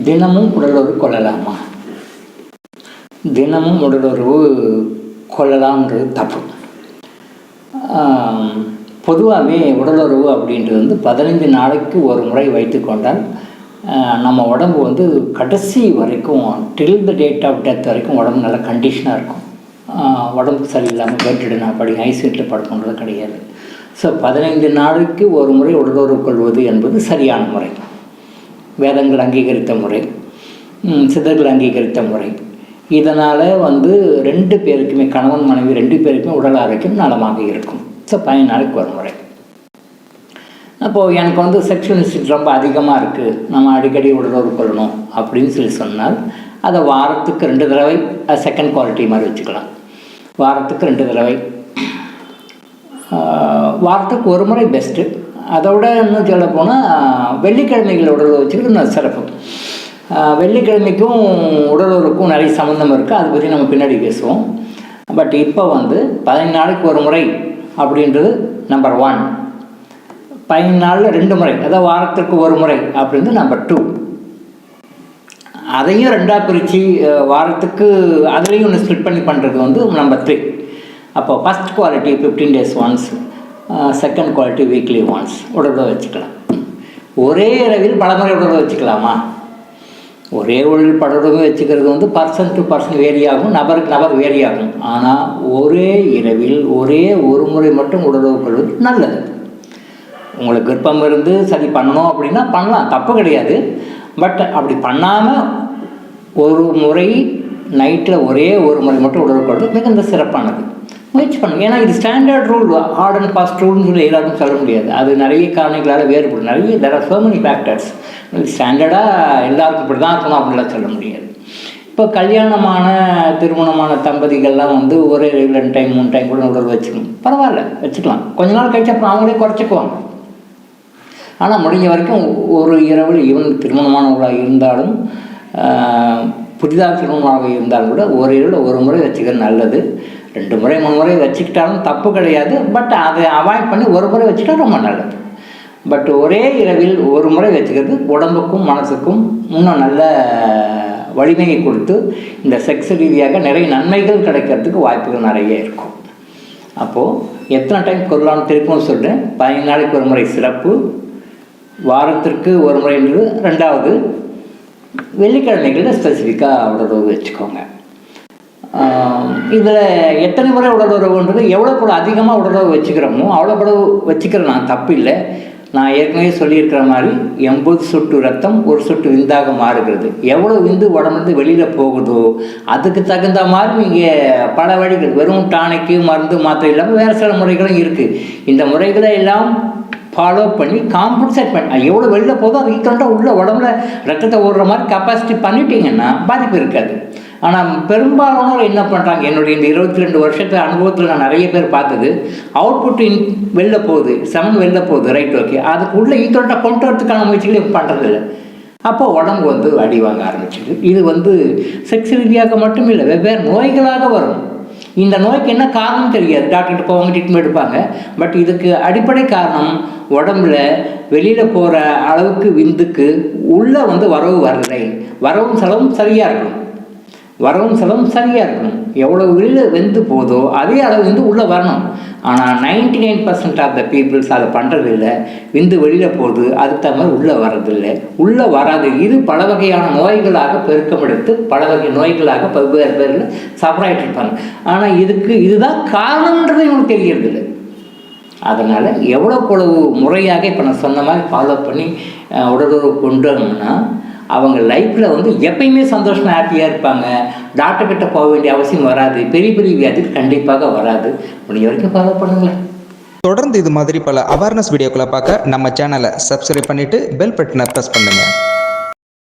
தினமும் உடலுறவு கொள்ளலாமா? தினமும் உடலுறவு கொள்ளலாம்ன்றது தப்பு. பொதுவாகவே உடலுறவு அப்படின்றது வந்து 15 நாளைக்கு ஒரு முறை வைத்து கொண்டால் நம்ம உடம்பு வந்து கடைசி வரைக்கும் டில் த டேட் ஆஃப் டெத் வரைக்கும் உடம்பு நல்ல கண்டிஷனாக இருக்கும். உடம்பு சரியில்லாமல் பெட்ரிடன் படி ஐசியூட்டில் படுக்கணுன்றது கிடையாது. ஸோ 15 நாளைக்கு ஒரு முறை உடலுறவு கொள்வது என்பது சரியான முறை. வேதங்கள் அங்கீகரித்த முறை, சித்தர்கள் அங்கீகரித்த முறை. இதனால் வந்து 2 பேருக்குமே, கணவன் மனைவி 2 பேருக்குமே உடல் ஆரோக்கியம் நலமாக இருக்கும். ஸோ 15 நாளைக்கு ஒரு முறை. அப்போது எனக்கு வந்து செக்ஷுவல் இன்ஸ்டிங்க்ட் ரொம்ப அதிகமாக இருக்குது, நம்ம அடிக்கடி உடலுறவு கொள்ளணும் அப்படின்னு சொன்னால் அதை வாரத்துக்கு 2 தடவை செகண்ட் குவாலிட்டி மாதிரி வச்சுக்கலாம். வாரத்துக்கு 2 தடவை, வாரத்துக்கு ஒரு முறை பெஸ்ட்டு. அதோட இன்னும் சொல்ல போனால் வெள்ளிக்கிழமைகள் உடலுறவு வச்சுக்கிட்டு இன்னும் சிறப்பு. வெள்ளிக்கிழமைக்கும் உடலுறவுக்கும் நிறைய சம்மந்தம் இருக்குது, அதை பற்றி நம்ம பின்னாடி பேசுவோம். பட் இப்போ வந்து 15 நாளைக்கு ஒரு முறை அப்படின்றது நம்பர் 1. 15 நாளில் 2 முறை, அதாவது வாரத்திற்கு ஒரு முறை அப்படின்றது நம்பர் 2. அதையும் 2ஆக பிரித்து வாரத்துக்கு அதுலேயும் ஒன்று ஸ்ப்ளிட் பண்ணி பண்ணுறது வந்து நம்பர் 3. அப்போ first quality 15 days once, second quality weekly once உடலுறவு வச்சுக்கலாம். ஒரே இரவில் பலமுறை உடலுறவு வச்சுக்கலாமா? ஒரே உடல் படலுறவு வச்சுக்கிறது வந்து பர்சன் டு பர்சன் வேரி ஆகும், நபருக்கு நபர் வேரி ஆகும். ஆனால் ஒரே இரவில் ஒரே ஒரு முறை மட்டும் உடலுறவு கொள்வது நல்லது. உங்களுக்கு விருப்பம் இருந்து சரி பண்ணணும் அப்படின்னா பண்ணலாம், தப்பு கிடையாது. பட் அப்படி பண்ணாமல் ஒரு முறை நைட்டில் ஒரே ஒரு முறை மட்டும் உடலுறவு கொள்வது மிகுந்த சிறப்பானது. முயற்சி பண்ணுங்க. ஏன்னா இது standard rule, hard and fast ரூல்னு சொல்லி எல்லாருக்கும் சொல்ல முடியாது. அது நிறைய காரணங்களால் வேறுபடும். நிறைய there are so many factors. ஸ்டாண்டர்டாக எல்லாருக்கும் இப்படி தான் இருக்கணும் அப்படின்லாம் சொல்ல முடியாது. இப்போ கல்யாணமான திருமணமான தம்பதிகள்லாம் வந்து ஒரே 2 டைம் 3 டைம் கூட உடல் வச்சுக்கணும், பரவாயில்ல வச்சுக்கலாம். கொஞ்ச நாள் கழிச்சு அப்புறம் அவங்களே குறைச்சிக்குவாங்க. ஆனால் முடிஞ்ச வரைக்கும் ஒரு இரவில் ஈவன் திருமணமானவர்களாக இருந்தாலும் புதிதாக திருமணமாக இருந்தாலும் கூட ஒரு இரவில் ஒரு முறை வச்சுக்கிறது நல்லது. 2 முறை 3 முறை வச்சுக்கிட்டாலும் தப்பு கிடையாது. பட் அதை அவாய்ட் பண்ணி ஒரு முறை வச்சுட்டா ரொம்ப நல்லது. பட் ஒரே இரவில் ஒரு முறை வச்சுக்கிறது உடம்புக்கும் மனசுக்கும் இன்னும் நல்ல வலிமையை கொடுத்து இந்த செக்ஸ் ரீதியாக நிறைய நன்மைகள் கிடைக்கிறதுக்கு வாய்ப்புகள் நிறைய இருக்கும். அப்போது எத்தனை டைம் கொள்ளலாம்னு திருப்பவும் சொல்கிறேன். 15 நாளைக்கு ஒரு முறை சிறப்பு, வாரத்திற்கு ஒரு முறைன்றது 2வது. வெள்ளிக்கிழமைகளில் ஸ்பெசிஃபிக்காக உடலுறவு வச்சுக்கோங்க. இதில் எத்தனை முறை உடலுறவுன்றது எவ்வளோ கூட அதிகமாக உடலுறவு வச்சுக்கிறோமோ அவ்வளோ கூட வச்சுக்கிறேன், நான் தப்பு இல்லை. நான் ஏற்கனவே சொல்லியிருக்கிற மாதிரி 80 சொட்டு ரத்தம் 1 சொட்டு விந்தாக மாறுகிறது. எவ்வளோ விந்து உடம்புலேருந்து வெளியில் போகுதோ அதுக்கு தகுந்த மாதிரி நீங்கள் பல வழிகள், வெறும் டானிக்கு மருந்து மாத்திரை இல்லாமல் வேறு சில முறைகளும் இருக்குது. இந்த முறைகளை எல்லாம் ஃபாலோ பண்ணி காம்பன்சேட் பண்ணி எவ்வளோ வெளியில் போதோ அது ஈக்குவலாக உள்ள உடம்புல ரத்தத்தை ஓடுற மாதிரி கெப்பாசிட்டி பண்ணிட்டீங்கன்னா பாதிப்பு இருக்காது. ஆனால் பெரும்பாலானோர் என்ன பண்ணுறாங்க, என்னுடைய இந்த 22 வருஷத்து அனுபவத்தில் நான் நிறைய பேர் பார்த்தது, அவுட்புட் வெளில போகுது, செமன் வெளில போகுது, ரைட், ஓகே, அதுக்கு உள்ள ஈக்குவலாக கொண்டு வரதுக்கான முயற்சிகளை பண்ணுறதில்லை. அப்போ உடம்பு வந்து அடி வாங்க ஆரம்பிச்சிது. இது வந்து செக்ஸ் ரீதியாக மட்டும் இல்லை, வெவ்வேறு நோய்களாக வரும். இந்த நோய்க்கு என்ன காரணம் தெரியாது, டாக்டர்கிட்ட போவாங்க, ட்ரீட்மெண்ட் எடுப்பாங்க. பட் இதுக்கு அடிப்படை காரணம் உடம்புல வெளியில் போகிற அளவுக்கு விந்துக்கு உள்ளே வந்து வரவு வரலை. வரவும் செலவும் சரியாக இருக்கணும், வரவும் செலவும் சரியாக இருக்கணும். எவ்வளோ வெளியில் வெந்து போதோ அதே அளவு விந்து உள்ளே வரணும். ஆனால் 99% ஆஃப் த பீப்புள்ஸ் அதை பண்ணுறதில்லை. விந்து வெளியில் போகுது, அதுக்கு தகுந்த மாதிரி உள்ளே வர்றதில்லை, உள்ளே வராது. இது பல வகையான நோய்களாக பெருக்கமெடுத்து பல வகை நோய்களாக வெவ்வேறு பேரில் சஃபராகிட்டு இருப்பாங்க. ஆனால் இதுதான் காரணன்றது இவங்களுக்கு தெரியறதில்லை. அதனால் எவ்வளவு முறையாக இப்போ நான் சொன்ன மாதிரி ஃபாலோ பண்ணி உடலுறவு கொண்டு வந்தோம்னா அவங்க லைஃப்பில் வந்து எப்பயுமே சந்தோஷமாக ஹாப்பியாக இருப்பாங்க. டாக்டர்கிட்ட போக வேண்டிய அவசியம் வராது, பெரிய பெரிய வியாதி கண்டிப்பாக வராது. முடிஞ்ச வரைக்கும் ஃபாலோ பண்ணுங்களேன். தொடர்ந்து இது மாதிரி பல அவேர்னஸ் வீடியோக்களை பார்க்க நம்ம சேனலை சப்ஸ்கிரைப் பண்ணிவிட்டு பெல் பட்டனை ப்ரெஸ் பண்ணுங்கள்.